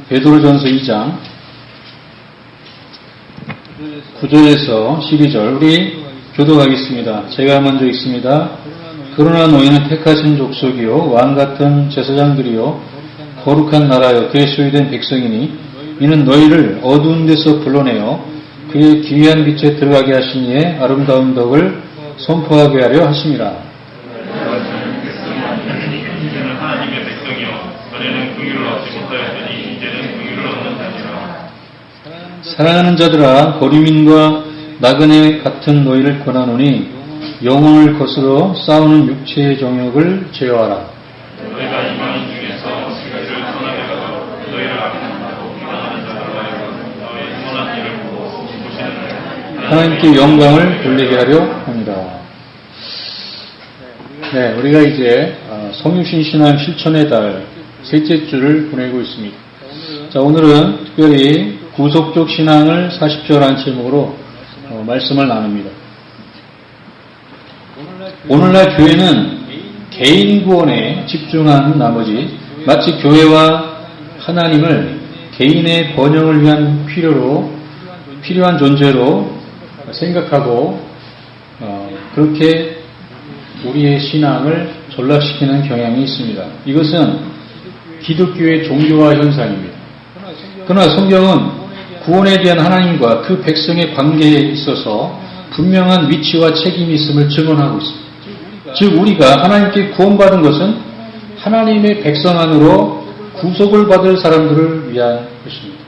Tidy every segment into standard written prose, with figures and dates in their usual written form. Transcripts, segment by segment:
베드로전서 2장 9절에서 12절 우리 교독하겠습니다. 제가 먼저 읽습니다. 그러나 너희는 택하신 족속이요 왕같은 제사장들이요 거룩한 나라요 그의 소유된 백성이니 이는 너희를 어두운 데서 불러내어 그의 기이한 빛에 들어가게 하신 이의 아름다운 덕을 선포하게 하려 하심이라. 사랑하는 자들아 거류민과 나그네 같은 너희를 권하노니 영혼을 거스러 싸우는 육체의 정욕을 제어하라. 너희가 이방인 중에서 그들을 선하게 하고 너희를 악행한다고 비방하는 자들과 너희 선한 일을 보고 보시는 하나님께 영광을 돌리게 하려 합니다. 네, 우리가 이제 성육신 신앙 실천의 달 셋째 주를 보내고 있습니다. 자, 오늘은 특별히 구속적 신앙을 40절한 제목으로 말씀을 나눕니다. 오늘날 교회는 개인 구원에 집중한 나머지 마치 교회와 하나님을 개인의 번영을 위한 필요한 존재로 생각하고 그렇게 우리의 신앙을 전락시키는 경향이 있습니다. 이것은 기독교의 종교화 현상입니다. 그러나 성경은 구원에 대한 하나님과 그 백성의 관계에 있어서 분명한 위치와 책임이 있음을 증언하고 있습니다. 즉 우리가 하나님께 구원받은 것은 하나님의 백성 안으로 구속을 받을 사람들을 위한 것입니다.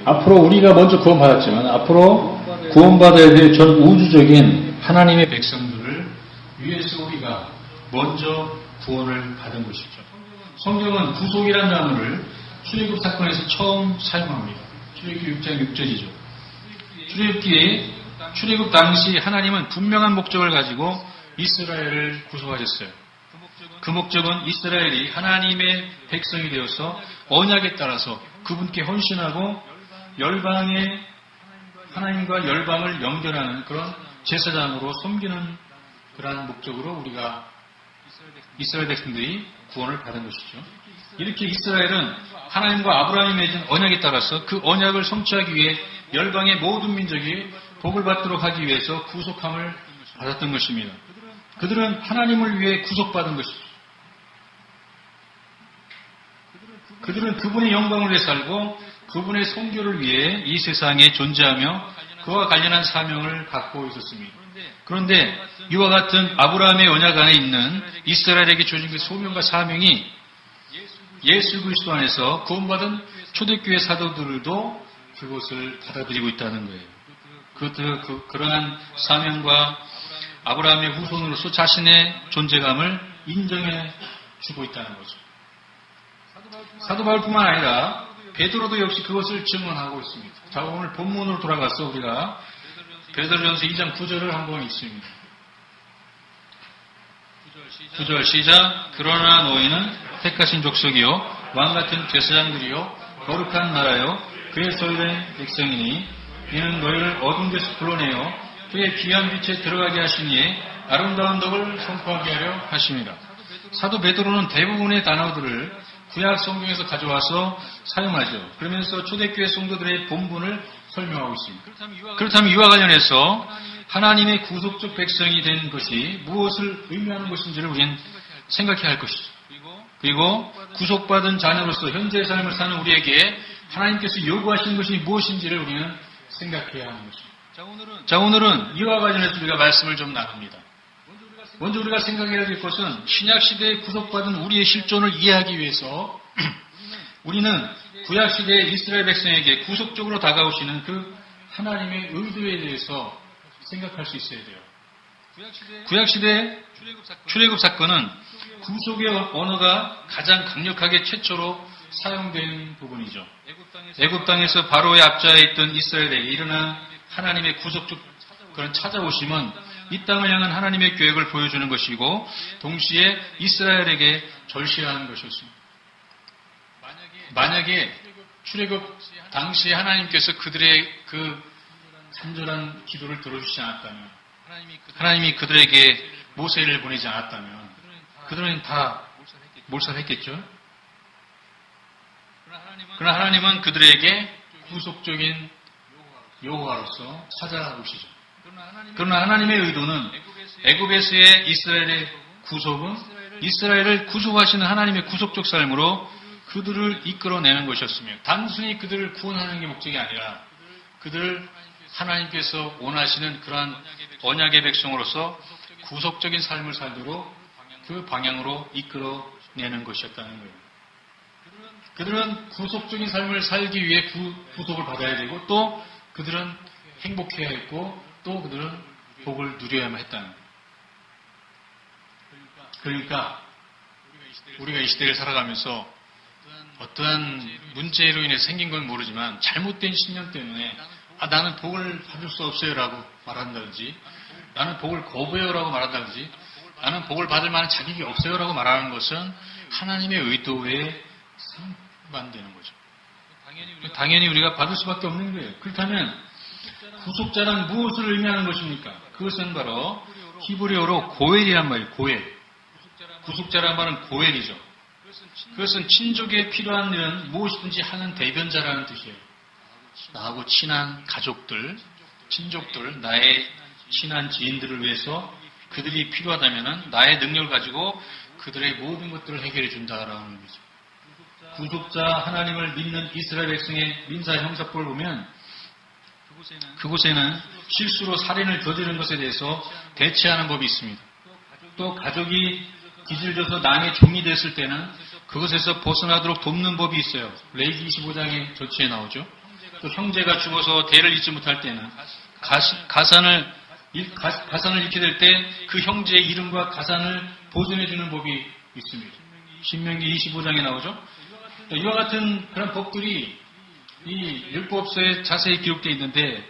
앞으로 우리가 먼저 구원받았지만 앞으로 구원받아야 될 전 우주적인 하나님의 백성들을 위해서 우리가 먼저 구원을 받은 것이죠. 성경은 구속이라는 단어를 출애굽 사건에서 처음 사용합니다. 출애굽기 6장 6절이죠. 출애굽 당시 하나님은 분명한 목적을 가지고 이스라엘을 구속하셨어요. 그 목적은 이스라엘이 하나님의 백성이 되어서 언약에 따라서 그분께 헌신하고 열방의 하나님과 열방을 연결하는 그런 제사장으로 섬기는 그러한 목적으로 우리가 이스라엘 백성들이 구원을 받은 것이죠. 이렇게 이스라엘은 하나님과 아브라함이 맺은 언약에 따라서 그 언약을 성취하기 위해 열방의 모든 민족이 복을 받도록 하기 위해서 구속함을 받았던 것입니다. 그들은 하나님을 위해 구속받은 것이죠. 그들은 그분의 영광을 위해 살고 그분의 선교를 위해 이 세상에 존재하며 그와 관련한 사명을 갖고 있었습니다. 그런데 이와 같은 아브라함의 언약 안에 있는 이스라엘에게 주어진 그 소명과 사명이 예수 그리스도 안에서 구원받은 초대교회 사도들도 그것을 받아들이고 있다는 거예요. 그러한 사명과 아브라함의 후손으로서 자신의 존재감을 인정해 주고 있다는 거죠. 사도 바울뿐만 아니라 베드로도 역시 그것을 증언하고 있습니다. 자, 오늘 본문으로 돌아가서 우리가 베드로전서 2장 9절을 한번 읽습니다. 9절 시작. 그러나 너희는 택하신 족속이요 왕같은 제사장들이요 거룩한 나라요 그의 소유된 백성이니 이는 너희를 어두운 데서 불러내어 그의 귀한 빛에 들어가게 하시니 아름다운 덕을 선포하게 하려 하십니다. 사도 베드로는 대부분의 단어들을 구약 성경에서 가져와서 사용하죠. 그러면서 초대교회 성도들의 본분을 설명하고 있습니다. 그렇다면 이와 관련해서 하나님의 구속적 백성이 된 것이 무엇을 의미하는 것인지를 우리는 생각해야 할 것이죠. 그리고 구속받은 자녀로서 현재의 삶을 사는 우리에게 하나님께서 요구하시는 것이 무엇인지를 우리는 생각해야 하는 것입니다. 자, 오늘은 이와 관련해서 우리가 말씀을 좀 나눕니다. 먼저 우리가 생각해야 될 것은 신약시대에 구속받은 우리의 실존을 이해하기 위해서 우리는 구약시대의 이스라엘 백성에게 구속적으로 다가오시는 그 하나님의 의도에 대해서 생각할 수 있어야 돼요. 구약시대 출애굽 사건은 구속의 언어가 가장 강력하게 최초로 사용된 부분이죠. 애굽 땅에서 바로의 앞자에 있던 이스라엘에게 일어난 하나님의 구속적 그런 찾아오심은 이 땅을 향한 하나님의 계획을 보여주는 것이고 동시에 이스라엘에게 절시하는 것이었습니다. 만약에 출애굽 당시에 하나님께서 그들의 그 간절한 기도를 들어주시지 않았다면 하나님이 그들에게 모세를 보내지 않았다면 그들은 다 몰살했겠죠. 그러나 하나님은 그들에게 구속적인 여호와로서 찾아오시죠. 그러나 하나님의 의도는 애굽에서의 이스라엘의 구속은 이스라엘을 구속하시는 하나님의 구속적 삶으로 그들을 이끌어내는 것이었으며 단순히 그들을 구원하는 게 목적이 아니라 그들을 하나님께서 원하시는 그러한 언약의 백성으로서 구속적인 삶을 살도록 그 방향으로 이끌어내는 것이었다는 거예요. 그들은 구속적인 삶을 살기 위해 구속을 받아야 되고 또 그들은 행복해야 했고 또 그들은 복을 누려야만 했다는 거예요. 그러니까 우리가 이 시대를 살아가면서 어떠한 문제로 인해서 생긴 건 모르지만 잘못된 신념 때문에 나는 복을 받을 수 없어요 라고 말한다든지 나는 복을 거부해요 라고 말한다든지 나는 복을 받을 만한 자격이 없어요 라고 말하는 것은 하나님의 의도에 상반되는 거죠. 당연히 우리가 받을 수밖에 없는 거예요. 그렇다면 구속자란 무엇을 의미하는 것입니까? 그것은 바로 히브리어로 고엘이란 말이에요. 고엘. 구속자란 말은 고엘이죠. 그것은 친족에 필요한 일은 무엇이든지 하는 대변자라는 뜻이에요. 나하고 친한 가족들, 친족들, 나의 친한 지인들을 위해서 그들이 필요하다면 나의 능력을 가지고 그들의 모든 것들을 해결해 준다라는 의미죠. 구속자 하나님을 믿는 이스라엘 백성의 민사 형사법을 보면 그곳에는 실수로 살인을 저지른 것에 대해서 대처하는 법이 있습니다. 또 가족이 빚을 져서 남의 종이 됐을 때는 그것에서 벗어나도록 돕는 법이 있어요. 레위기 25장의 조치에 나오죠. 또 형제가 죽어서 대를 잇지 못할 때는 가산을 잃게 될 때 그 형제의 이름과 가산을 보존해 주는 법이 있습니다. 신명기 25장에 나오죠. 이와 같은 그런 법들이 이 율법서에 자세히 기록되어 있는데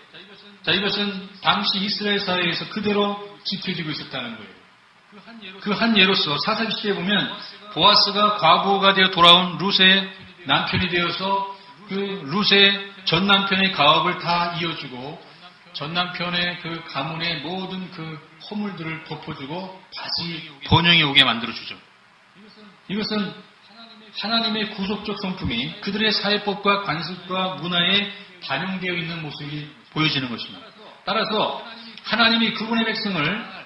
이것은 당시 이스라엘 사회에서 그대로 지켜지고 있었다는 거예요. 그 한 예로서 사사기 시대에 보면 보아스가 과부가 되어 돌아온 룻의 남편이 되어서 그 룻의 전 남편의 가업을 다 이어주고 전 남편의 그 가문의 모든 그 허물들을 덮어주고 다시 번영이 오게 만들어주죠. 이것은 하나님의 구속적 성품이 그들의 사회법과 관습과 문화에 반영되어 있는 모습이 보여지는 것입니다. 따라서 하나님이 그분의 백성을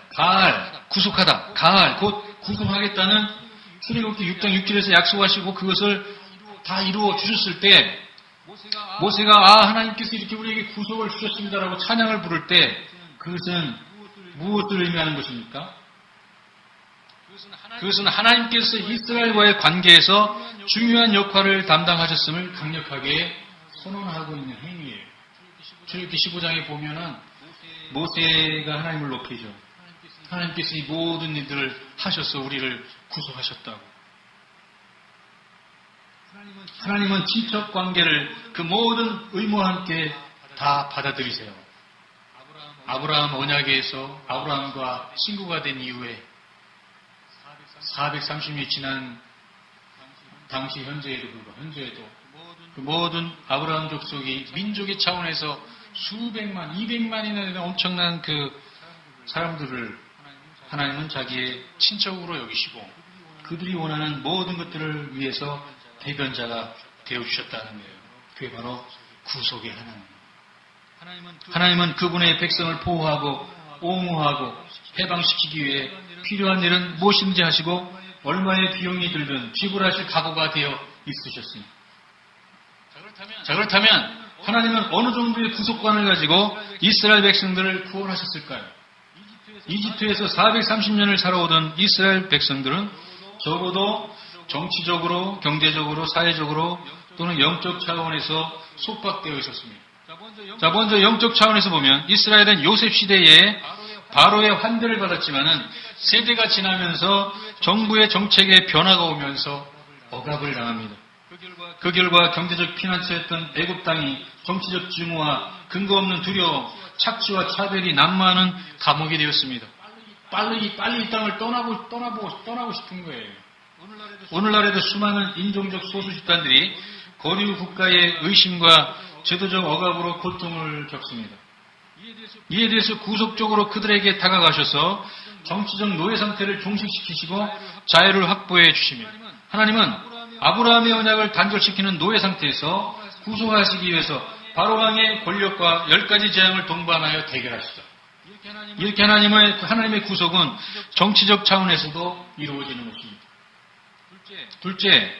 구속하다, 곧 구속하겠다는 출애굽기 6장 6절에서 약속하시고 그것을 다 이루어 주셨을 때 모세가 하나님께서 이렇게 우리에게 구속을 주셨습니다라고 찬양을 부를 때 그것은 무엇을 의미하는 것입니까? 그것은 하나님께서 이스라엘과의 관계에서 중요한 역할을 담당하셨음을 강력하게 선언하고 있는 행위예요. 출애굽기 15장에 보면은 모세가 하나님을 높이죠. 하나님께서 이 모든 일들을 하셔서 우리를 구속하셨다고. 하나님은 친척 관계를 그 모든 의무와 함께 다 받아들이세요. 아브라함 언약에서 아브라함과 친구가 된 이후에 430년이 지난 당시 현재에도 그 모든 아브라함 족속이 민족의 차원에서 수백만, 200만이나 되는 엄청난 그 사람들을 하나님은 자기의 친척으로 여기시고 그들이 원하는 모든 것들을 위해서 대변자가 되어주셨다는 거예요. 그게 바로 구속의 하나님. 하나님은 그분의 백성을 보호하고 옹호하고 해방시키기 위해 필요한 일은 무엇인지 하시고 얼마의 비용이 들든 지불하실 각오가 되어 있으셨습니다. 자, 그렇다면 하나님은 어느 정도의 구속관을 가지고 이스라엘 백성들을 구원하셨을까요? 이집트에서 430년을 살아오던 이스라엘 백성들은 적어도 정치적으로, 경제적으로, 사회적으로 또는 영적 차원에서 속박되어 있었습니다. 자, 먼저 영적 차원에서 보면 이스라엘은 요셉 시대에 바로의 환대를 받았지만은 세대가 지나면서 정부의 정책에 변화가 오면서 억압을 당합니다. 그 결과 경제적 피난처였던 애굽 땅이 정치적 증오와 근거 없는 두려움, 착취와 차별이 난무하는 감옥이 되었습니다. 빨리 이 땅을 떠나고 싶은 거예요. 오늘날에도 수많은 인종적 소수 집단들이 거류 국가의 의심과 제도적 억압으로 고통을 겪습니다. 이에 대해서 구속적으로 그들에게 다가가셔서 정치적 노예 상태를 종식시키시고 자유를 확보해 주시며 하나님은 아브라함의 언약을 단절시키는 노예 상태에서 구속하시기 위해서 바로왕의 권력과 10가지 재앙을 동반하여 대결하시죠. 이렇게 하나님의 구속은 정치적 차원에서도 이루어지는 것입니다. 둘째,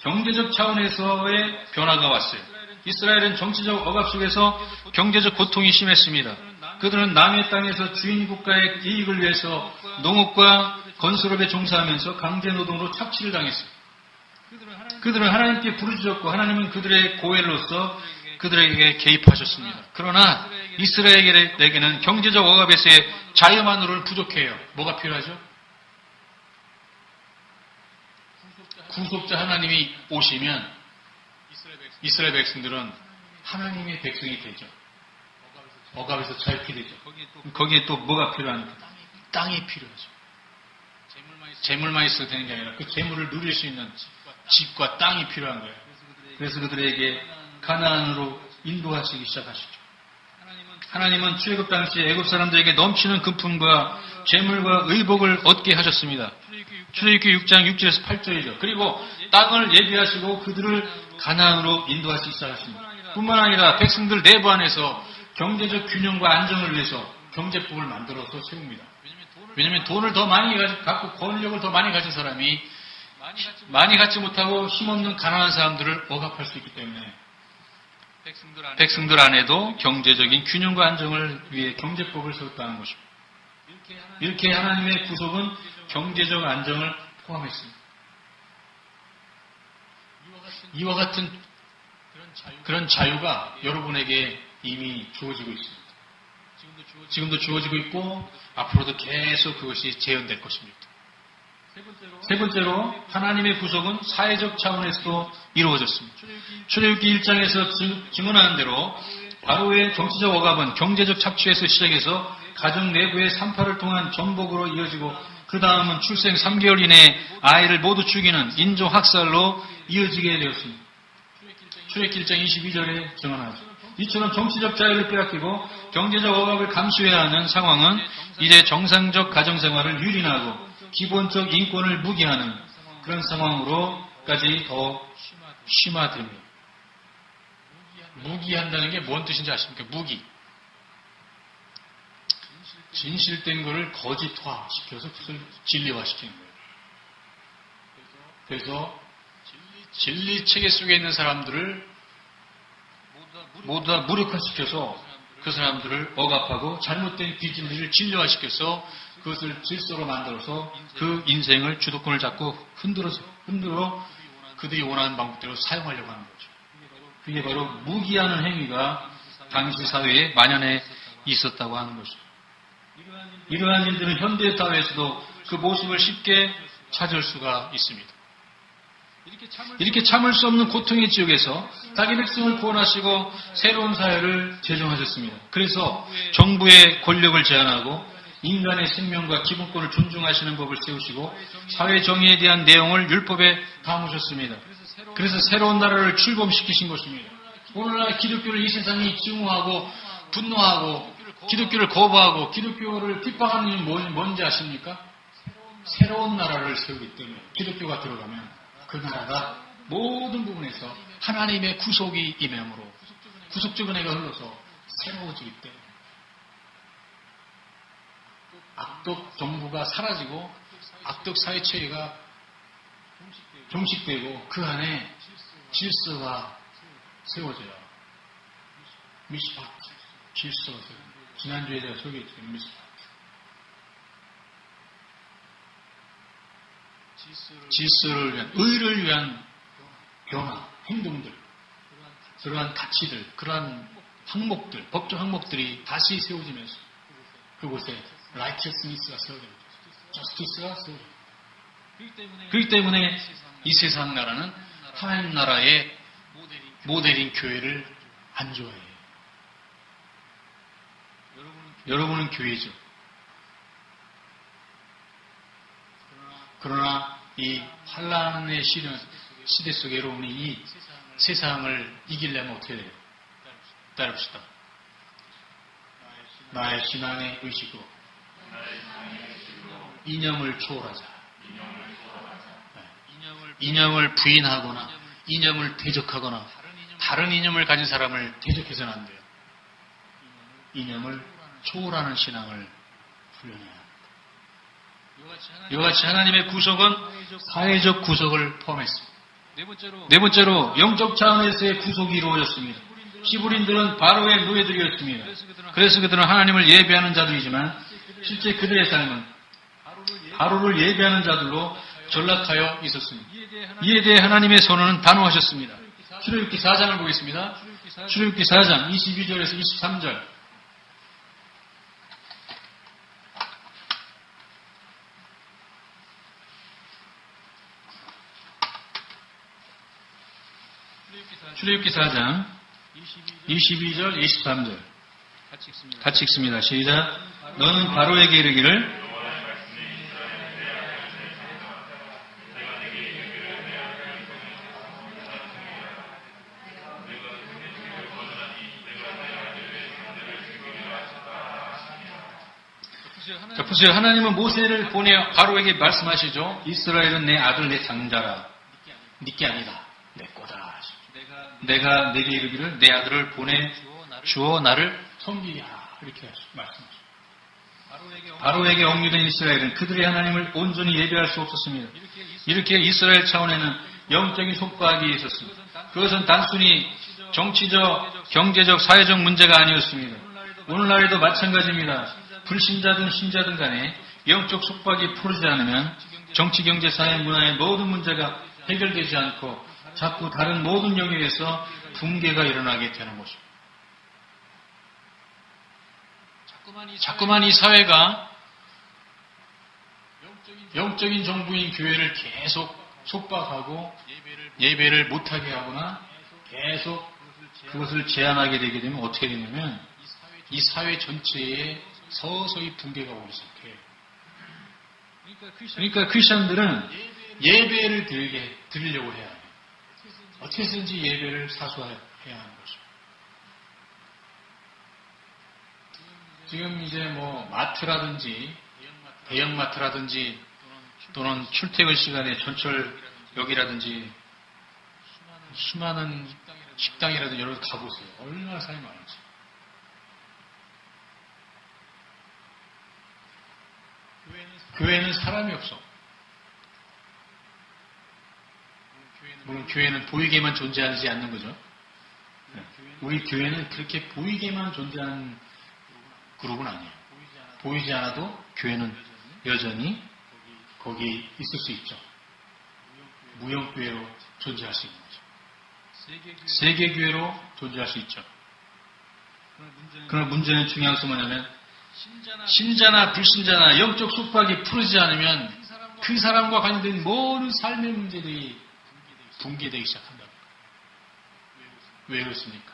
경제적 차원에서의 변화가 왔어요. 이스라엘은 정치적 억압 속에서 경제적 고통이 심했습니다. 그들은 남의 땅에서 주인 국가의 이익을 위해서 농업과 건설업에 종사하면서 강제노동으로 착취를 당했어요. 그들은 하나님께 부르짖었고 하나님은 그들의 고엘로서 그들에게 개입하셨습니다. 그러나 이스라엘에게는 경제적 억압에서의 자유만으로는 부족해요. 뭐가 필요하죠? 구속자 하나님이 오시면 이스라엘 백성들은 하나님의 백성이 되죠. 억압에서 자유케 되죠. 거기에 또 뭐가 필요합니까? 땅이 필요하죠. 재물만 있어도 되는 게 아니라 그 재물을 누릴 수 있는 집과 땅이 필요한 거예요. 그래서 그들에게 가나안으로 인도하시기 시작하시죠. 하나님은 출애굽 당시 애굽 사람들에게 넘치는 금품과 재물과 의복을 얻게 하셨습니다. 출애굽기 6장 6절에서 8절이죠. 그리고 땅을 예비하시고 그들을 가나안으로 인도하시기 시작하십니다. 뿐만 아니라 백성들 내부 안에서 경제적 균형과 안정을 위해서 경제법을 만들어서 세웁니다. 왜냐하면 돈을 더 많이 갖고 권력을 더 많이 가진 사람이 많이 갖지 못하고 힘없는 가난한 사람들을 억압할 수 있기 때문에 백성들 안에도 경제적인 균형과 안정을 위해 경제법을 세웠다는 것입니다. 이렇게 하나님의 구속은 경제적 안정을 포함했습니다. 이와 같은 그런 자유가 여러분에게 이미 주어지고 있습니다. 지금도 주어지고 있고 앞으로도 계속 그것이 재현될 것입니다. 세 번째로 하나님의 구속은 사회적 차원에서도 이루어졌습니다. 출애굽기 1장에서 증언하는 대로 바로의 정치적 억압은 경제적 착취에서 시작해서 가정 내부의 산파를 통한 전복으로 이어지고 그 다음은 출생 3개월 이내에 아이를 모두 죽이는 인종 학살로 이어지게 되었습니다. 출애굽기 1장 22절에 증언하죠. 이처럼 정치적 자유를 빼앗기고 경제적 억압을 감수해야 하는 상황은 이제 정상적 가정생활을 유린하고 기본적 인권을 무기하는 그런 상황으로까지 더 심화됩니다. 무기한다는 게 뭔 뜻인지 아십니까? 무기. 진실된 것을 거짓화시켜서 그것을 진리화시키는 거예요. 그래서 진리 체계 속에 있는 사람들을 모두 다 무력화시켜서 그 사람들을 억압하고 잘못된 비진리를 진료화시켜서 그것을 질서로 만들어서 그 인생을 주도권을 잡고 흔들어 그들이 원하는 방법대로 사용하려고 하는 거죠. 그게 바로 무기하는 행위가 당시 사회에 만연해 있었다고 하는 것이죠. 이러한 일들은 현대 사회에서도 그 모습을 쉽게 찾을 수가 있습니다. 이렇게 참을 수 없는 고통의 지역에서 자기 백성을 구원하시고 새로운 사회를 제정하셨습니다. 그래서 정부의 권력을 제한하고 인간의 생명과 기본권을 존중하시는 법을 세우시고 사회 정의에 대한 내용을 율법에 담으셨습니다. 그래서 새로운 나라를 출범시키신 것입니다. 오늘날 기독교를 이 세상이 증오하고 분노하고 기독교를 거부하고 기독교를 핍박하는 이유는 뭔지 아십니까? 새로운 나라를 세우기 때문에 기독교가 들어가면 그 나라가 모든 부분에서 하나님의 구속이 임함으로 구속적 은혜가 흘러서 새로워지기 때문에 악독 정부가 사라지고 악독 사회체계가 종식되고 그 안에 질서가 세워져요. 미시파트 질서가 세워져요. 지난주에 제가 소개했죠. 미시파트 질서를 위한 의를 위한 변화, 행동들, 그러한 가치들, 그러한 항목들, 법적 항목들이 다시 세워지면서 그곳에 righteousness가 세워집니다. justice가 세워집니다. 그렇기 때문에 이 세상 나라는 하나님 나라의 모델인 교회를 안 좋아해요. 여러분은 교회죠. 그러나 이 환란의 시대 속에 여러분이 이 세상을 이기려면 어떻게 돼요? 따릅시다. 나의 신앙의 의식으로 이념을 초월하자. 이념을 부인하거나 이념을 대적하거나 다른 이념을 가진 사람을 대적해서는 안 돼요. 이념을 초월하는 신앙을 훈련해야 합니다. 이와 같이 하나님의 구속은 사회적 구속을 포함했습니다. 네 번째로 영적 차원에서의 구속이 이루어졌습니다. 시부린들은 바로의 노예들이었습니다. 그래서 그들은 하나님을 예배하는 자들이지만 실제 그들의 삶은 바로를 예배하는 자들로 전락하여 있었습니다. 이에 대해 하나님의 선언은 단호하셨습니다. 출애굽기 4장을 보겠습니다. 출애굽기 4장 22절에서 23절. 출애굽기 4장 22절 23절 같이 읽습니다. 시작. 너는 바로에게 이르기를 자, 보세요. 하나님은 모세를 보내 바로에게 말씀하시죠. 이스라엘은 내 아들 내 장자라. 니께 아니다. 내 거다. 내가 내게 이르기를 내 아들을 보내 주어 나를 섬기게 하라. 이렇게 말씀하십니다. 바로에게 억류된 이스라엘은 그들의 하나님을 온전히 예배할 수 없었습니다. 이렇게 이스라엘 차원에는 영적인 속박이 있었습니다. 그것은 단순히 정치적, 경제적, 사회적 문제가 아니었습니다. 오늘날에도 마찬가지입니다. 불신자든 신자든 간에 영적 속박이 풀어지지 않으면 정치, 경제, 사회, 문화의 모든 문제가 해결되지 않고 자꾸 다른 모든 영역에서 붕괴가 일어나게 되는 것입니다. 자꾸만 이 사회가 영적인 정부인 교회를 계속 속박하고 예배를 못하게 하거나 계속 그것을 제한하게 되게 되면 어떻게 되냐면 이 사회 전체에 서서히 붕괴가 오기 시작해요. 그러니까 크리스천들은 예배를 드리려고 해야 해요. 어떻게 해서든지 예배를 사수해야 하는 것입니다. 지금 이제 뭐 마트라든지 대형마트라든지 또는 출퇴근 시간에 전철역이라든지 수많은 식당이라든지 여러 데 가보세요. 얼마나 사람이 많은지. 교회는 사람이 없어. 물론 교회는 보이게만 존재하지 않는 거죠. 우리 교회는 그렇게 보이게만 존재하는 그룹은 아니에요. 보이지 않아도 교회는 여전히 거기 있을 수 있죠. 무형교회로 존재할 수 있는 거죠. 세계교회로 존재할 수 있죠. 그러나 문제는 중요한 것은 뭐냐면 신자나 불신자나 영적 속박이 풀어지지 않으면 그 사람과 관련된 모든 삶의 문제들이 붕괴되기 시작한다. 왜 그렇습니까?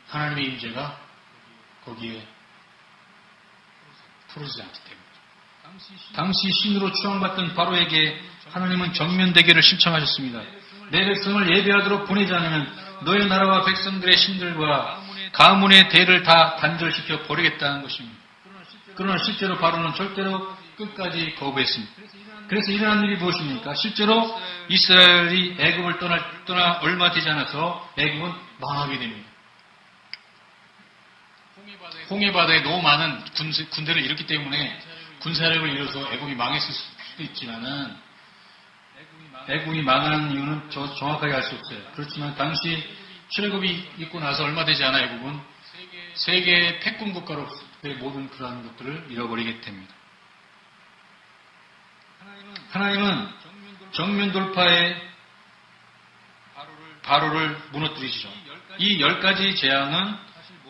하나님의 임재가 거기에 풀어지지 않기 때문이죠. 당시 신으로 추앙받던 바로에게 하나님은 정면 대결을 신청하셨습니다. 내 백성을 예배하도록 보내지 않으면 너의 나라와 백성들의 신들과 가문의 대를 다 단절시켜 버리겠다는 것입니다. 그러나 실제로 바로는 절대로 끝까지 거부했습니다. 그래서 일어난 일이 무엇입니까? 실제로 이스라엘이 애굽을 떠나 얼마 되지 않아서 애굽은 망하게 됩니다. 홍해바다에 너무 많은 군대를 일으켰기 때문에 군사력을 잃어서 애굽이 망했을 수도 있지만은 애굽이 망한 이유는 정확하게 알 수 없어요. 그렇지만 당시 출애굽이 있고 나서 얼마 되지 않아 애굽은 세계의 패권 국가로 모든 그러한 것들을 잃어버리게 됩니다. 하나님은 정면 돌파에 바로를 무너뜨리시죠. 이 10가지 재앙은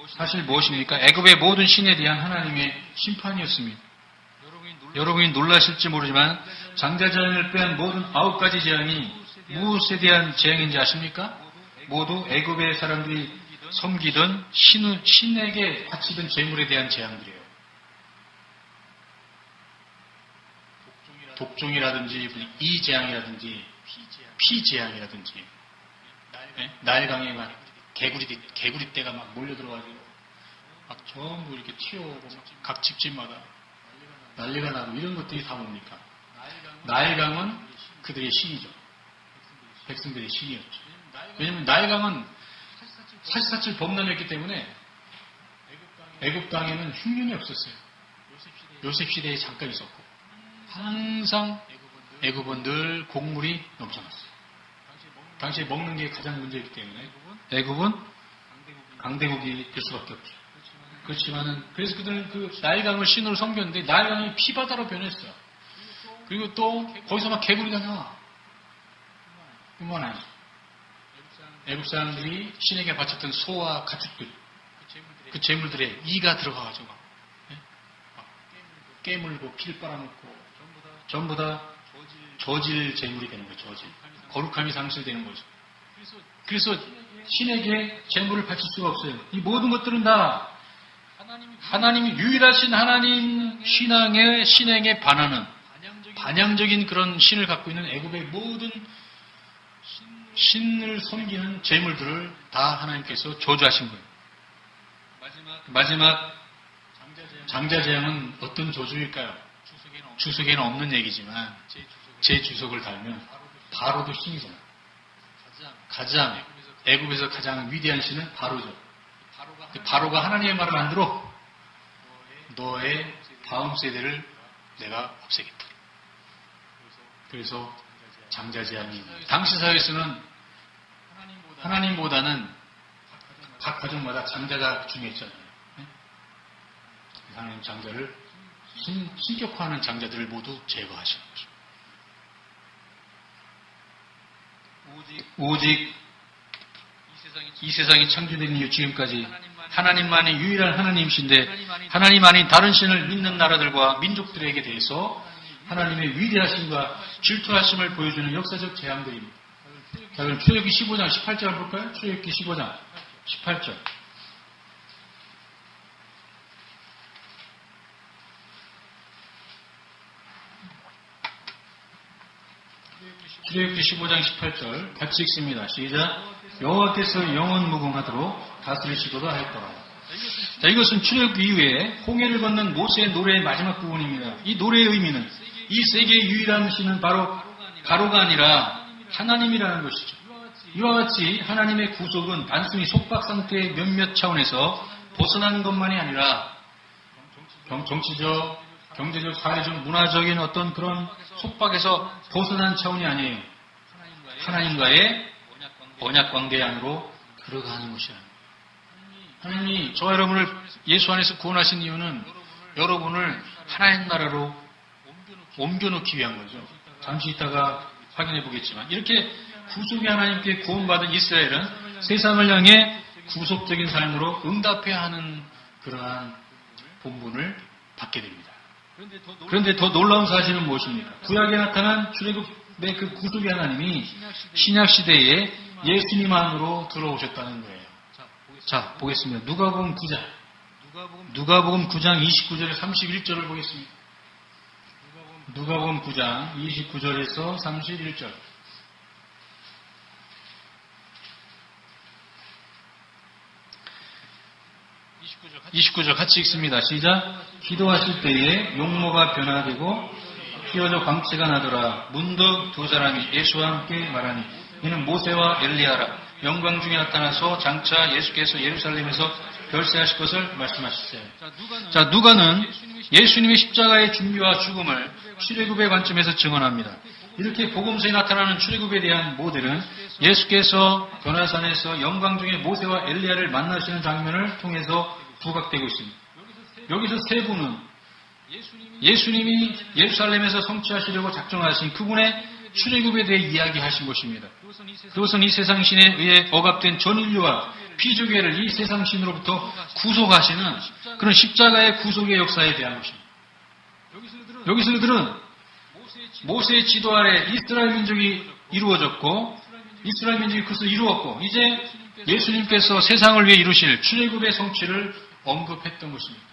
사실 무엇입니까? 애굽의 모든 신에 대한 하나님의 심판이었습니다. 여러분이 놀라실지 모르지만 장자재앙을 빼한 모든 9가지 재앙이 무엇에 대한 재앙인지 아십니까? 모두 애굽의 사람들이 섬기던 신에게 바치던 재물에 대한 재앙들이에요. 독종이라든지 이재앙이라든지 피재앙이라든지 나일강에 막 개구리 떼가 막 몰려들어가지고 막 전부 이렇게 튀어오고 각 집집마다 난리가 나고 이런 것들이 다 뭡니까? 나일강은 그들의 신이죠. 백성들의 신이었죠. 왜냐하면 나일강은 사시사철 범람했기 때문에 애굽 땅에는 흉년이 없었어요. 요셉 시대에 잠깐 있었고 항상 애굽은 늘 곡물이 넘쳐났어요. 당시에 먹는 게 가장 문제이기 때문에 애굽은 강대국이 될 수밖에 없죠. 그렇지만은 그래서 그들은 그 나일강을 신으로 섬겼는데 나일강이 피바다로 변했어요. 그리고 또 거기서 막 개구리가 나와. 뿐만 아니죠. 애굽 사람들이 신에게 바쳤던 소와 가축들, 그 재물들에 이가 들어가가지고 막 깨물고 피를 빨아먹고 전부 다 저질 재물이 되는 거예요. 저질. 거룩함이 상실되는 거죠. 그래서 신에게 재물을 바칠 수가 없어요. 이 모든 것들은 다 하나님이 유일하신 하나님 신행에 반하는 반향적인 그런 신을 갖고 있는 애굽의 모든 신을 섬기는 재물들을 다 하나님께서 저주하신 거예요. 마지막 장자재앙은 어떤 저주일까요? 주석에는 없는 얘기지만 제 주석을 달면 바로도 신이잖아요. 가장 애굽에서 가장 위대한 신은 바로죠. 바로가 하나님의 말을 안 들어 너의 다음 세대를 내가 없애겠다. 그래서 장자재앙이 당시 사회에서는 하나님보다는 각 가정마다 장자가 중요했잖아요. 하나님 장자를 신격화하는 장자들을 모두 제거하시는 거죠. 오직 이 세상이 창조된 이후 지금까지 하나님만이 유일한 하나님이신데 하나님만이 다른 신을 믿는 나라들과 민족들에게 대해서 하나님의 위대하심과 질투하심을 보여주는 역사적 재앙들입니다. 자, 그럼 출애굽기 15장 18절 한번 볼까요? 출애굽기 15장 18절. 출애굽기 15장 18절 같이 읽습니다. 시작. 여호와께서 영원 무궁하도록 다스리시고도 하였더라. 자, 이것은 출애굽 이후에 홍해를 건넌 모세의 노래의 마지막 부분입니다. 이 노래의 의미는 이 세계의 유일한 신은 바로 바로가 아니라 하나님이라는 것이죠. 이와 같이 하나님의 구속은 단순히 속박 상태의 몇몇 차원에서 벗어나는 것만이 아니라 정치적, 경제적, 사회적, 문화적인 어떤 그런 속박에서 벗어난 차원이 아니에요. 하나님과의 언약 관계 안으로 들어가는 것이라. 하나님이 저와 여러분을 예수 안에서 구원하신 이유는 여러분을 하나님 나라로 옮겨놓기 위한 거죠. 잠시 있다가 확인해 보겠지만 이렇게 구속의 하나님께 구원받은 이스라엘은 세상을 향해 구속적인 삶으로 응답해야 하는 그러한 본분을 받게 됩니다. 그런데 더 놀라운 사실은 무엇입니까? 구약에 나타난 출애굽의 그 구속의 하나님이 신약 시대에 예수님 안으로 들어오셨다는 거예요. 자, 보겠습니다. 누가복음 9장 29절에 31절을 보겠습니다. 누가복음 9장 29절에서 31절. 29절 같이 읽습니다. 시작. 기도하실 때에 용모가 변화되고 휘어져 광채가 나더라. 문득 두 사람이 예수와 함께 말하니 이는 모세와 엘리야라. 영광 중에 나타나서 장차 예수께서 예루살렘에서 결세하실 것을 말씀하시세요. 자, 누가는 예수님의 십자가의 준비와 죽음을 출애굽의 관점에서 증언합니다. 이렇게 복음서에 나타나는 출애굽에 대한 모델은 예수께서 변화산에서 영광 중에 모세와 엘리야를 만나시는 장면을 통해서 부각되고 있습니다. 여기서 세 분은 예수님이 예루살렘에서 성취하시려고 작정하신 그분의 출애굽에 대해 이야기하신 것입니다. 그것은 이 세상 신에 의해 억압된 전 인류와 피조계를 이 세상 신으로부터 구속하시는 그런 십자가의 구속의 역사에 대한 것입니다. 여기서 그들은 모세의 지도 아래 이스라엘 민족이 이루어졌고 이스라엘 민족이 그것을 이루었고 이제 예수님께서 세상을 위해 이루실 출애굽의 성취를 언급했던 것입니다.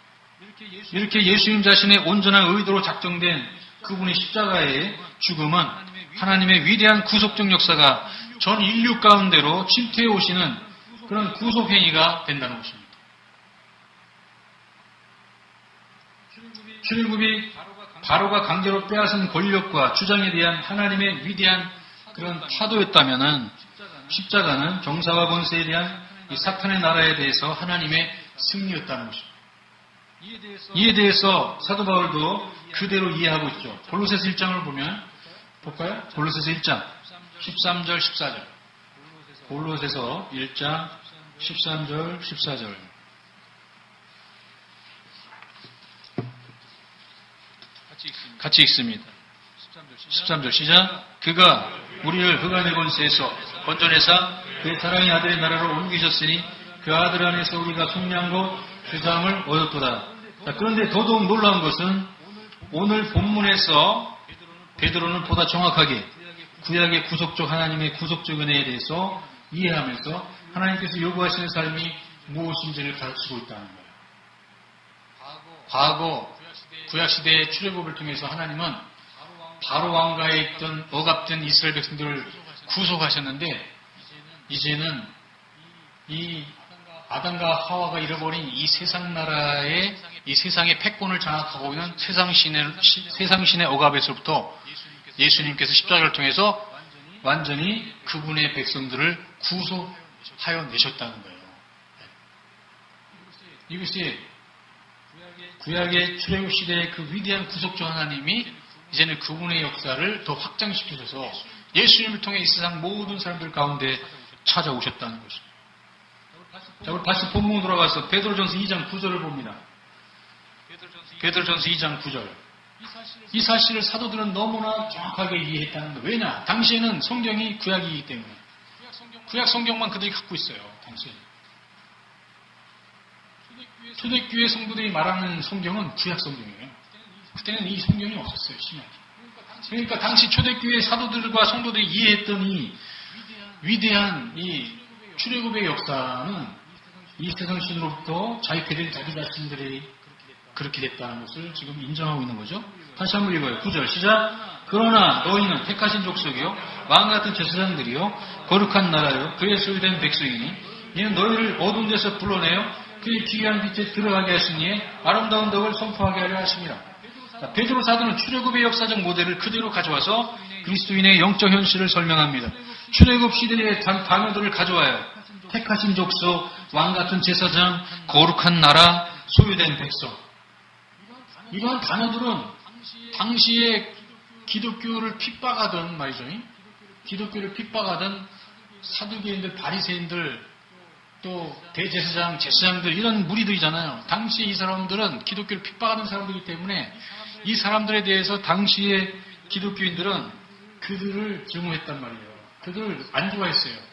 이렇게 예수님 자신의 온전한 의도로 작정된 그분의 십자가의 죽음은 하나님의 위대한 구속적 역사가 전 인류 가운데로 침투해 오시는 그런 구속행위가 된다는 것입니다. 출애굽이 바로가 강제로 빼앗은 권력과 주장에 대한 하나님의 위대한 그런 타도였다면은 십자가는 정사와 권세에 대한 이 사탄의 나라에 대해서 하나님의 승리였다는 것입니다. 이에 대해서 사도 바울도 그대로 이해하고 있죠. 골로새서 1장을 보면 볼까요? 골로새서 1장 13절 14절. 골로새서 1장 13절 14절. 같이 읽습니다. 13절 시작. 그가 우리를 흑암의 권세에서 건져내사 그의 사랑의 아들의 나라로 옮기셨으니 그 아들 안에서 우리가 속량고 주장을 얻었도다. 자, 그런데 더더욱 놀라운 것은 오늘 본문에서 베드로는 보다 정확하게 구약의 구속적 하나님의 구속적 은혜에 대해서 이해하면서 하나님께서 요구하시는 삶이 무엇인지를 가르치고 있다는 거예요. 과거 구약시대의 출애굽을 통해서 하나님은 바로 왕가에 있던 억압된 이스라엘 백성들을 구속하셨는데 이제는 이 아담과 하와가 잃어버린 이 세상 나라의 이 세상의 패권을 장악하고 있는 세상 신의 억압에서부터 예수님께서 십자가를 통해서 완전히 그분의 백성들을 구속하여 내셨다는 거예요. 이것이 구약의 출애굽 시대의 그 위대한 구속주 하나님이 이제는 그분의 역사를 더 확장시켜줘서 예수님을 통해 이 세상 모든 사람들 가운데 찾아오셨다는 것입니다. 자, 우리 다시 본문 돌아가서 베드로전서 2장 9절을 봅니다. 베드로전서 2장 9절. 이 사실을 사도들은 너무나 정확하게 이해했다는 거예요. 왜냐? 당시에는 성경이 구약이기 때문에. 구약 성경만 그들이 갖고 있어요. 당시에. 초대교회 성도들이 말하는 성경은 구약 성경이에요. 그때는 이 성경이 없었어요. 신약이. 그러니까 당시 초대교회 사도들과 성도들이 이해했던 이 위대한 이 출애굽의 역사는 이 세상 신으로부터 자유케 자기 자신들이 그렇게 됐다는 것을 지금 인정하고 있는 거죠. 다시 한번 읽어요. 9절 시작. 그러나 너희는 택하신 족속이요 왕같은 제사장들이요 거룩한 나라요 그의 소유된 백성이니 이는 너희를 어두운 데서 불러내어 그의 기이한 빛에 들어가게 하시니 아름다운 덕을 선포하게 하려 하십니다. 자, 베드로 사도는 출애굽의 역사적 모델을 그대로 가져와서 그리스도인의 영적 현실을 설명합니다. 출애굽 시대의 단어들을 가져와요. 택하신 족속, 왕같은 제사장, 거룩한 나라, 소유된 백성. 이러한 단어들은 당시에 기독교를 핍박하던 말이죠. 기독교를 핍박하던 사두개인들, 바리새인들, 또 대제사장, 제사장들 이런 무리들이잖아요. 당시 이 사람들은 기독교를 핍박하는 사람들이기 때문에 이 사람들에 대해서 당시의 기독교인들은 그들을 증오했단 말이에요. 그들을 안 좋아했어요.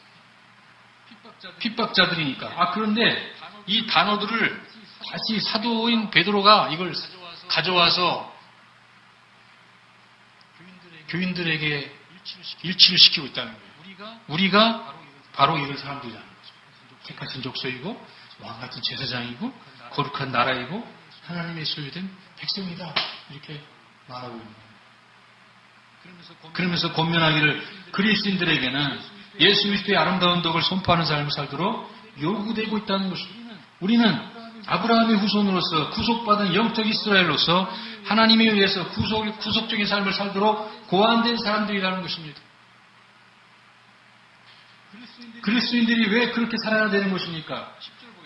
핍박자들이니까. 그런데 이 단어들을 다시 사도인 베드로가 이걸 가져와서 교인들에게 일치를 시키고 있다는 거예요. 우리가 바로 이런 사람들이라는 거죠. 택하신 족속이고 왕같은 제사장이고 거룩한 나라이고 하나님의 소유된 백성이다. 이렇게 말하고 있는 거예요. 그러면서 권면하기를 그리스도인들에게는 예수 그리스도의 아름다운 덕을 선포하는 삶을 살도록 요구되고 있다는 것입니다. 우리는 아브라함의 후손으로서 구속받은 영적 이스라엘로서 하나님에 의해서 구속적인 삶을 살도록 고안된 사람들이라는 것입니다. 그리스도인들이 왜 그렇게 살아야 되는 것입니까?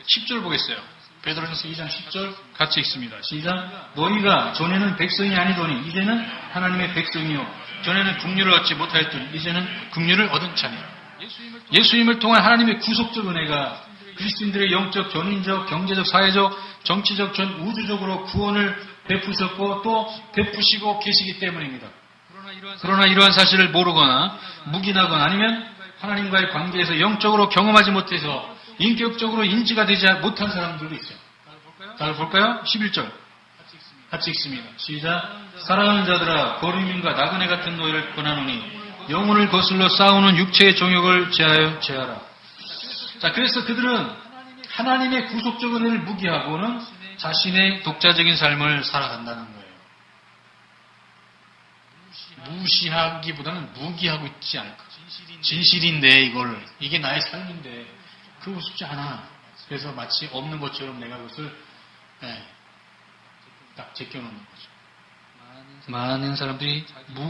10절 보겠어요. 베드로전서 2장 10절 같이 읽습니다. 시작. 너희가 전에는 백성이 아니더니 이제는 하나님의 백성이요 전에는 긍휼을 얻지 못하였더니 이제는 긍휼을 얻은 자니라. 예수님을 통한 하나님의 구속적 은혜가 그리스도인들의 영적, 전인적, 경제적, 사회적, 정치적, 전 우주적으로 구원을 베푸셨고 또 베푸시고 계시기 때문입니다. 그러나 이러한 사실을 모르거나 묵인하거나 아니면 하나님과의 관계에서 영적으로 경험하지 못해서 인격적으로 인지가 되지 못한 사람들도 있어요. 자, 볼까요? 11절 같이 읽습니다. 시작. 사랑하는 자들아 거류민과 나그네 같은 너희를 권하노니 영혼을 거슬러 싸우는 육체의 정욕을 제하라. 자, 그래서 그들은 하나님의 구속적 은혜를 무기하고는 자신의 독자적인 삶을 살아간다는 거예요. 무시하기보다는 무기하고 있지 않을까. 진실인데 이게 나의 삶인데 그거 쉽지 않아. 그래서 마치 없는 것처럼 내가 그것을 딱 제껴놓는 거죠. 많은 사람들이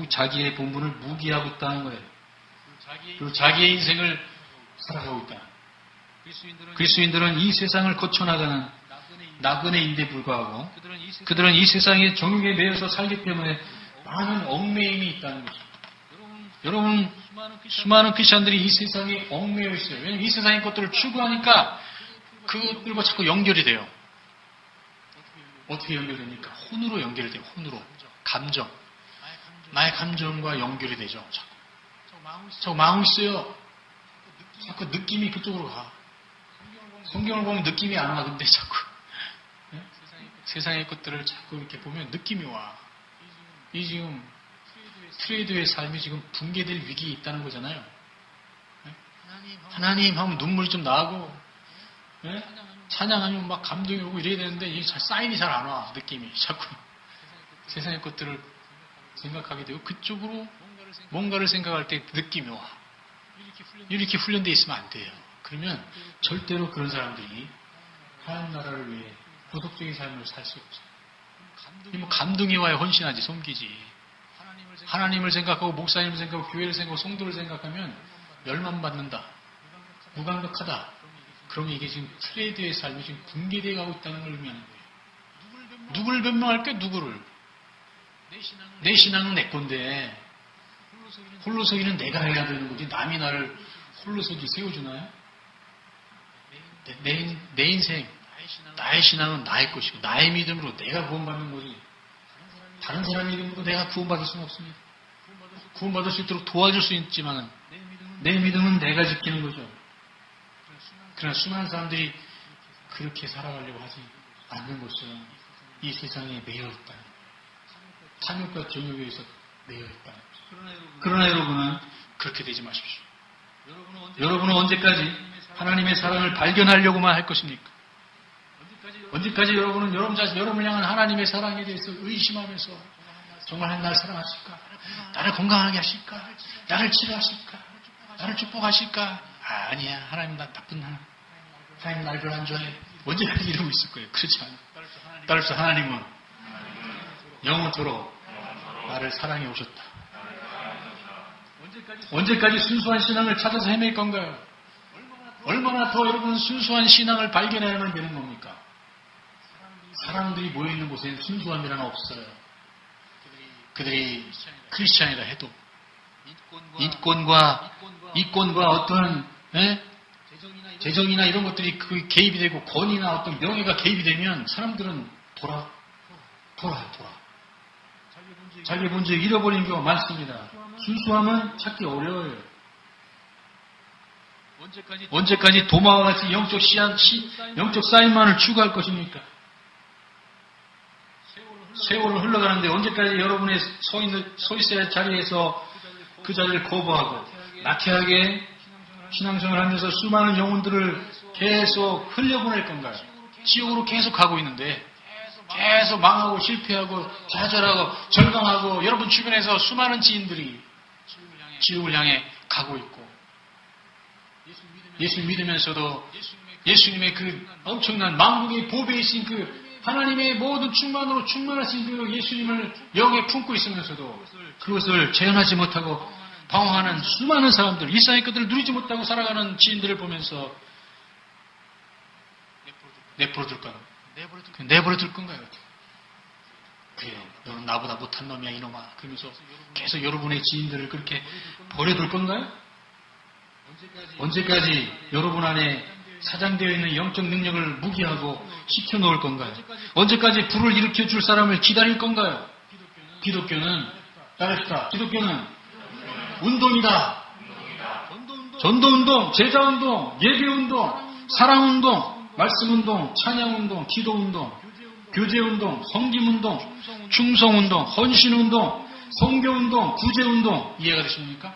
자기의 본분을 무기하고 있다는 거예요. 그리고 자기의 인생을 살아가고 있다. 그리스도인들은 이 세상을 거쳐나가는 나그네인데 불구하고 그들은 이 세상의 정욕에 매여서 살기 때문에 많은 얽매임이 있다는 거죠. 여러분, 수많은 크리스천들이 이 세상에 얽매여 있어요. 왜냐하면 이 세상의 것들을 추구하니까 그것들과 자꾸 연결이 돼요. 어떻게 연결됩니까? 혼으로 연결돼요. 혼으로. 감정. 나의 감정과 연결이 되죠. 자꾸 마음이 있어요. 자꾸 느낌이 그쪽으로 가. 성경을 보면 느낌이 안 와. 근데 자꾸 세상의 것들을 자꾸 이렇게 보면 느낌이 와. 이 지금 트레이드의 삶이 지금 붕괴될 위기에 있다는 거잖아요. 하나님 하면 눈물이 좀 나고 찬양하면 막 감동이 오고 이래야 되는데 이게 사인이 잘 안 와. 느낌이 자꾸 세상의 것들을 생각하게 되고 그쪽으로 뭔가를 생각할 때 느낌이 와. 이렇게 훈련되어 있으면 안 돼요. 그러면 절대로 그런 사람들이 하나님 나라를 위해 도덕적인 삶을 살 수 없어요. 뭐 감동이 와야 헌신하지, 섬기지. 하나님을 생각하고 목사님을 생각하고 교회를 생각하고 성도를 생각하면 멸망받는다. 무감각하다. 그러면 이게 지금 트레이드의 삶이 지금 붕괴되어 가고 있다는 걸 의미하는 거예요. 누구를 변명할까? 누구를? 내 신앙은 내 건데 홀로 서기는 내가 해야 되는 거지 남이 나를 홀로 서기 세워주나요? 내 인생, 나의 신앙은 나의 것이고 나의 믿음으로 내가 구원받는 거지 다른 사람 믿음으로 내가 구원받을 수는 없습니다. 구원받을 수 있도록 도와줄 수 있지만 내 믿음은 내가 지키는 거죠. 그러나 수많은 사람들이 그렇게 살아가려고 하지 않는 것은 이 세상에 매여 있다. 탐욕과 정욕에 의해서 매여 있다. 그러나 여러분은 그렇게 되지 마십시오. 여러분은 언제까지 하나님의 사랑을 발견하려고만 할 것입니까? 언제까지 여러분은 여러분을 향한 하나님의 사랑에 대해서 의심하면서 정말 하나님 나를 사랑하실까? 나를 건강하게 하실까? 나를 치료하실까? 나를 축복하실까? 아니야. 하나님 나 나쁜 하나님 나를 별로 안 좋아해. 언제까지 이러고 있을 거예요. 그렇지 않아요. 따라서 하나님은 영원토록 나를 사랑해 오셨다. 언제까지 순수한 신앙을 찾아서 헤맬 건가요? 얼마나 더 여러분은 순수한 신앙을 발견해야만 되는 겁니까? 사람들이 모여있는 곳에는 순수함이란 없어요. 그들이 크리스찬이라 해도 이권과 어떤 재정이나 이런 것들이 그 개입이 되고 권위나 어떤 명예가 개입이 되면 사람들은 돌아요. 자기 본질 잃어버린 경우가 많습니다. 순수함은 찾기 어려워요. 언제까지 도마와 같이 영적 사인만을 추구할 것입니까? 세월을 흘러가는데 언제까지 여러분의 서 있어야 할 자리에서 그 자리를 거부하고 나태하게 신앙생활을 하면서 수많은 영혼들을 계속 흘려보낼 건가요? 지옥으로 계속 가고 있는데 계속 망하고 실패하고 좌절하고 절망하고 여러분 주변에서 수많은 지인들이 지옥을 향해 가고 있고 예수 믿으면서도 예수님의 그 엄청난 만국의 보배이신 그 하나님의 모든 충만으로 충만하신 그 예수님을 영에 품고 있으면서도 그것을 재현하지 못하고 방황하는 수많은 사람들, 일상의 것들을 누리지 못하고 살아가는 지인들을 보면서 내버려둘 건가요? 그래, 너는 나보다 못한 놈이야 이놈아. 그러면서 계속 여러분의 지인들을 그렇게 버려둘 건가요? 언제까지 여러분 안에 사장되어 있는 영적 능력을 무기하고 시켜놓을 건가요? 언제까지 불을 일으켜줄 사람을 기다릴 건가요? 기독교는 따릅시다. 기독교는 운동이다. 전도운동, 제자운동, 예배운동, 사랑운동, 말씀운동, 찬양운동, 기도운동, 교제운동, 성김운동, 충성운동, 헌신운동, 성교운동, 구제운동. 이해가 되십니까?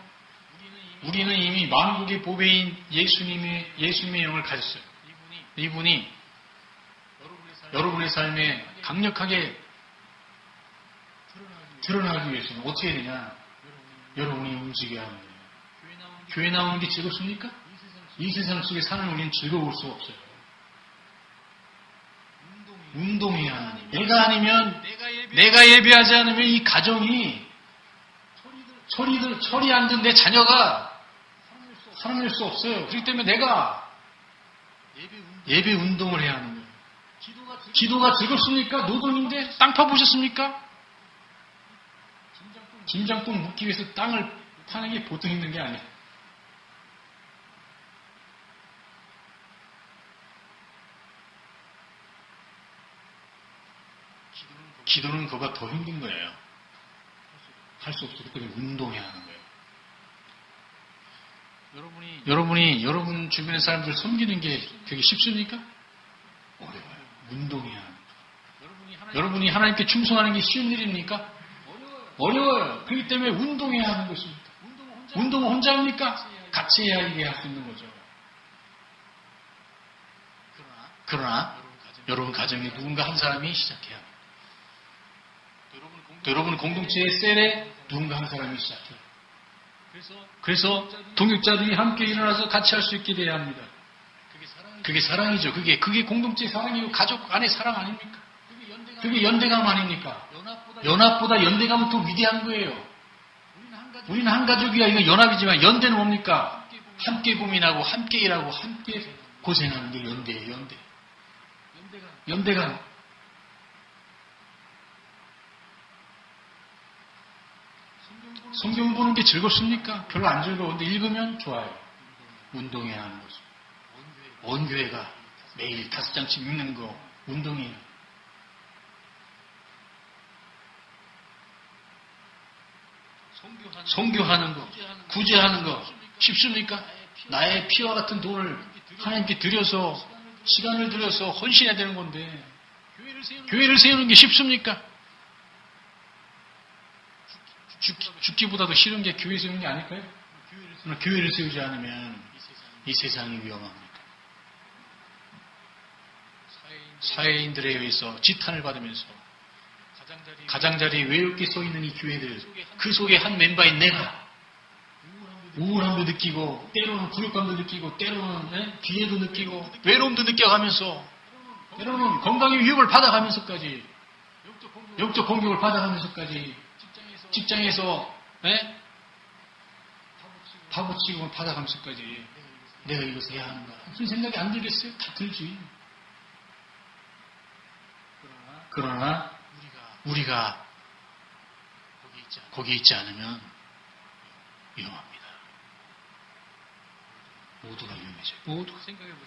우리는 이미 만국의 보배인 예수님의 영을 가졌어요. 이분이 여러분의 삶에 강력하게 드러나기 위해서는 어떻게 해야 되냐? 여러분이 움직여야 하는 거예요. 교회 나오는 게 즐겁습니까? 이 세상 속에 사는 우리는 즐거울 수 없어요. 운동해야 하는 거예요. 내가 아니면 내가 예배하지 않으면 이 가정이 철이 앉은 내 자녀가 살아낼 수 없어요. 그렇기 때문에 내가 예배 운동을 해야 하는 거예요. 기도가 즐겁습니까? 노동인데 땅 파보셨습니까? 김장국 묻기 위해서 땅을 파는 게 보통 힘든 게 아니에요. 기도는 그거가 더 힘든 거예요. 할 수 없기 때문에 운동해야 하는 거예요. 여러분이 여러분 주변의 사람들 섬기는 게 되게 쉽습니까? 어려워요. 운동해야 합니다. 여러분이 하나님께 충성하는 게 쉬운 일입니까? 어려워요. 그렇기 때문에 운동해야 하는 것입니다. 운동은 혼자 합니까? 같이 해야 이게 할 수 있는 거죠. 그러나 여러분 가정에 누군가 한 사람이 시작해야 합니다. 여러분 공동체의 셀에 누군가 한 사람이 시작해요. 그래서 동역자들이 함께 일어나서 같이 할 수 있게 돼야 합니다. 그게 사랑이죠. 그게 공동체의 사랑이고 가족 안의 사랑 아닙니까? 그게 연대감 아닙니까? 연합보다 연대감은 더 위대한 거예요. 우리는 한 가족이야. 이건 연합이지만 연대는 뭡니까? 함께 고민하고 함께 일하고 함께 고생하는 게 연대예요. 연대감. 성경 보는 게 즐겁습니까? 별로 안 즐거운데 읽으면 좋아요. 운동해야 하는 거죠. 온 교회가 매일 5장씩 읽는 거 운동이에요. 선교하는 거, 구제하는 거 쉽습니까? 나의 피와 같은 돈을 하나님께 들여서 시간을 들여서 헌신해야 되는 건데 교회를 세우는 게 쉽습니까? 죽기보다도 싫은 게 교회 세우는 게 아닐까요? 교회를 세우지 않으면 이 세상이 위험합니다. 사회인들에 의해서 지탄을 받으면서 가장자리에 외롭게 서 있는 이 교회들, 그 속에 한 멤버인 내가 우울함도 느끼고 때로는 굴욕감도 느끼고 때로는 기회도 느끼고 외로움도 느껴가면서 때로는 건강의 위협을 받아가면서까지 영적 공격을 받아가면서까지 직장에서 파고치고 받아가면서까지 내가 이것을 해야 하는가 무슨 생각이 안 들겠어요? 다 들지. 그러나 우리가 거기 있지 않으면 위험합니다. 모두가 위험해져요. 모두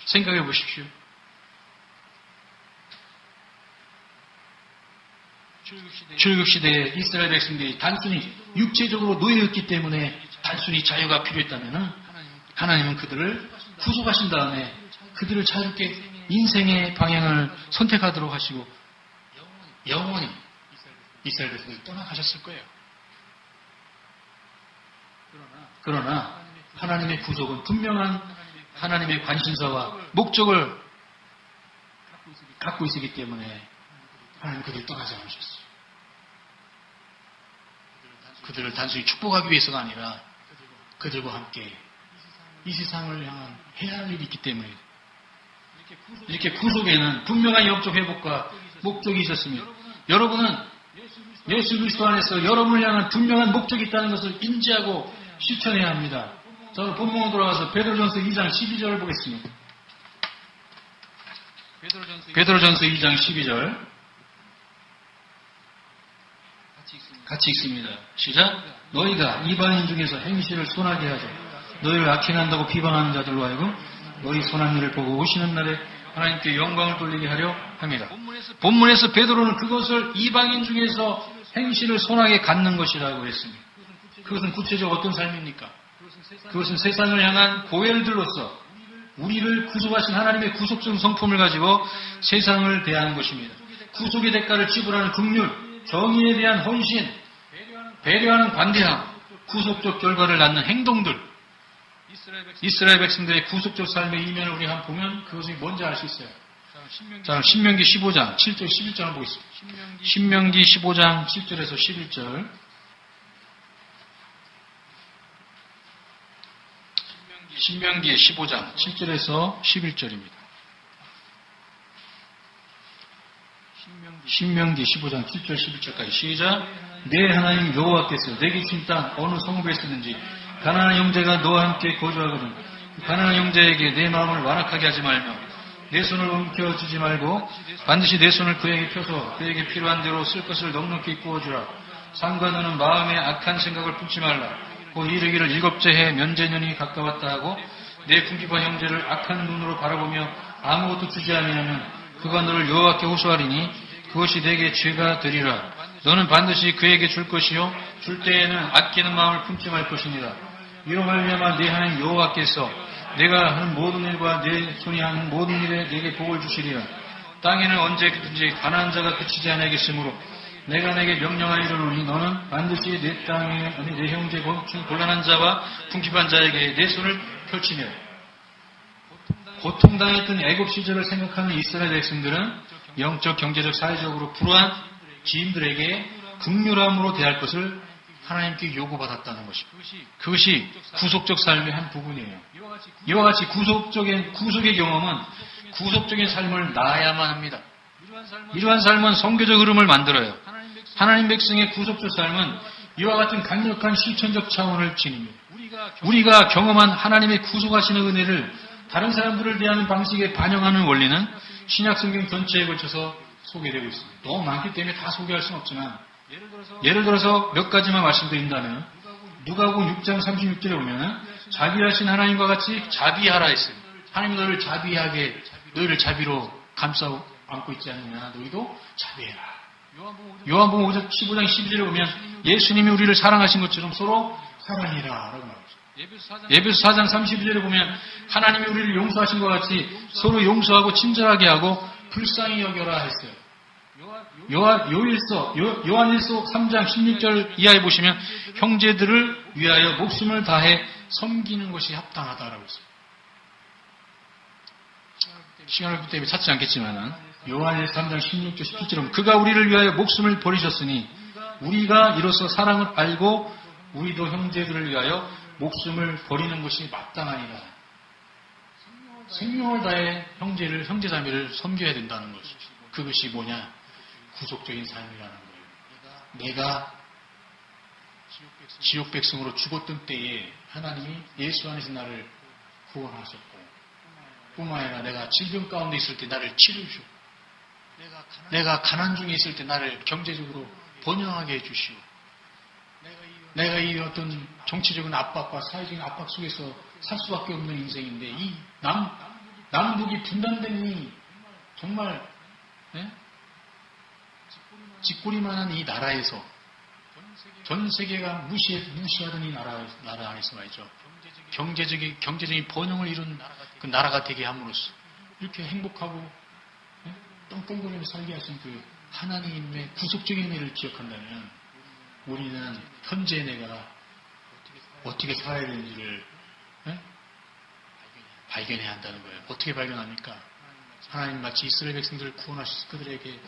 생각해 보십시오. 출애굽시대에 이스라엘 백성들이 단순히 육체적으로 노예였기 때문에 단순히 자유가 필요했다면 하나님은 그들을 구속하신 다음에 그들을 자유롭게 인생의 방향을 선택하도록 하시고 영원히 이스라엘 백성을 떠나가셨을 거예요. 그러나 하나님의 구속은 분명한 하나님의 관심사와 목적을 갖고 있었기 때문에 하나님 그들을 떠나지 않으셨어요. 그들을 단순히 축복하기 위해서가 아니라 그들과 함께 이 세상을 향한 해야 할 일이 있기 때문에 이렇게 구속에는 분명한 영적 회복과 목적이 있었습니다. 여러분은 예수 그리스도 안에서 여러분을 향한 분명한 목적이 있다는 것을 인지하고 실천해야 합니다. 저는 본문으로 돌아가서 베드로전서 2장 12절을 보겠습니다. 베드로전서 2장 12절 같이 읽습니다. 시작. 너희가 이방인 중에서 행실을 손하게 하자. 너희를 악행한다고 비방하는 자들로 하여금 너희 선한 일을 보고 오시는 날에 하나님께 영광을 돌리게 하려 합니다. 본문에서 베드로는 그것을 이방인 중에서 행실을 손하게 갖는 것이라고 했습니다. 그것은 구체적으로 어떤 삶입니까? 그것은 세상을 향한 고열들로서 우리를 구속하신 하나님의 구속적 성품을 가지고 세상을 대하는 것입니다. 구속의 대가를 지불하는 긍휼, 정의에 대한 헌신, 배려하는 관대함, 구속적 결과를 낳는 행동들, 이스라엘 백성들의 구속적 삶의 이면을 우리 한번 보면 그것이 뭔지 알 수 있어요. 자, 신명기 15장 7절 11절을 보겠습니다. 신명기 15장 7절에서 11절. 신명기 15장 7절에서 11절입니다. 신명기 15장 7절 11절까지 시작. 내 하나님 여호와께서 내게 주신 땅 어느 성읍에 있었는지 가난한 형제가 너와 함께 거주하거든 가난한 형제에게 내 마음을 완악하게 하지 말며 내 손을 움켜쥐지 말고 반드시 내 손을 그에게 펴서 그에게 필요한 대로 쓸 것을 넉넉히 부어주라. 삼가 너는 마음에 악한 생각을 품지 말라. 곧 이르기를 7째 해 면제년이 가까웠다 하고 내 궁핍한 형제를 악한 눈으로 바라보며 아무것도 주지 않으면 그가 너를 여호와께 호소하리니 그것이 내게 죄가 되리라. 너는 반드시 그에게 줄 것이요 줄 때에는 아끼는 마음을 품지 말 것이니라. 이로 말미암아 내 하나님 여호와께서 내가 하는 모든 일과 내 손이 하는 모든 일에 내게 복을 주시리라. 땅에는 언제든지 가난한 자가 그치지 아니하겠으므로 내가 내게 명령하리로니 너는 반드시 내 땅에 내 형제 곤란한 자와 궁핍한 자에게 내 손을 펼치며 고통당했던 애굽 시절을 생각하는 이스라엘 백성들은 영적, 경제적, 사회적으로 불우한 지인들에게 긍휼함으로 대할 것을 하나님께 요구받았다는 것입니다. 그것이 구속적 삶의 한 부분이에요. 이와 같이 구속의 경험은 구속적인 삶을 나야만 합니다. 이러한 삶은 성교적 흐름을 만들어요. 하나님 백성의 구속적 삶은 이와 같은 강력한 실천적 차원을 지닙니다. 우리가 경험한 하나님의 구속하시는 은혜를 다른 사람들을 대하는 방식에 반영하는 원리는 신약성경 전체에 걸쳐서 소개되고 있습니다. 너무 많기 때문에 다 소개할 수는 없지만 예를 들어서 몇 가지만 말씀드린다면 누가복음 6장 36절에 보면 자비하신 하나님과 같이 자비하라 했어요. 하나님 너희를 자비하게 너희를 자비로 감싸 안고 있지 않느냐 너희도 자비해라. 요한복음 15장 12절에 보면 예수님이 우리를 사랑하신 것처럼 서로 사랑해라 라고 말합니다. 예배서 4장 32절에 보면 하나님이 우리를 용서하신 것 같이 서로 용서하고 친절하게 하고 불쌍히 여겨라 했어요. 요한일서 3장 16절 이하에 보시면 형제들을 위하여 목숨을 다해 섬기는 것이 합당하다라고 했어요. 시간을 때문에 찾지 않겠지만 요한일서 3장 16절 17절에 보면 그가 우리를 위하여 목숨을 버리셨으니 우리가 이로써 사랑을 알고 우리도 형제들을 위하여 목숨을 버리는 것이 마땅하니라. 생명을 다해 형제자매를 섬겨야 된다는 것이죠. 그것이 뭐냐? 구속적인 삶이라는 거예요. 내가 지옥 백성으로 죽었던 때에 하나님이 예수 안에서 나를 구원하셨고 뿐만 아니라 내가 질병 가운데 있을 때 나를 치료주고 내가 가난 중에 있을 때 나를 경제적으로 번영하게 해주시고 내가 이 어떤 정치적인 압박과 사회적인 압박 속에서 살 수밖에 없는 인생인데 이 남북이 분단된 이 정말 짓꼬리만한 이 나라에서 전 세계가 무시하던 이 나라 안에서 말이죠. 경제적인 번영을 이룬 그 나라가 되게 함으로써 이렇게 행복하고 떵떵거리며 살게 하신 그 하나님의 구속적인 은혜를 기억한다면 우리는 현재 내가 어떻게 살아야 되는지를 발견해야 한다는 거예요. 어떻게 발견합니까? 하나님 마치 이스라엘 백성들을 구원하셔서 그들에게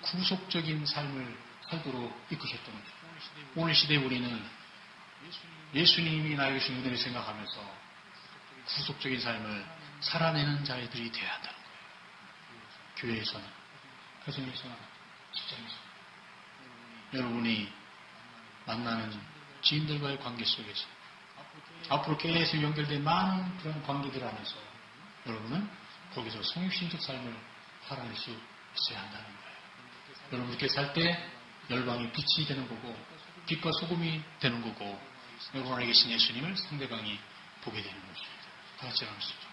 구속적인 삶을 살도록 이끄셨던 거죠. 오늘 시대에 우리는 예수님이 나에게 주신 은혜를 생각하면서 구속적인 삶을 살아내는 자들이 되어야 한다는 거예요. 교회에서는, 가정에서는, 직장에서는. 여러분이 만나는 지인들과의 관계 속에서 앞으로 계속 연결된 많은 그런 관계들 안에서 여러분은 거기서 성육신적 삶을 살아낼 수 있어야 한다는 거예요. 여러분 이렇게 살 때 열방이 빛이 되는 거고 빛과 소금이 되는 거고 여러분 안에 계신 예수님을 상대방이 보게 되는 것입니다. 다 같이 하겠습니다.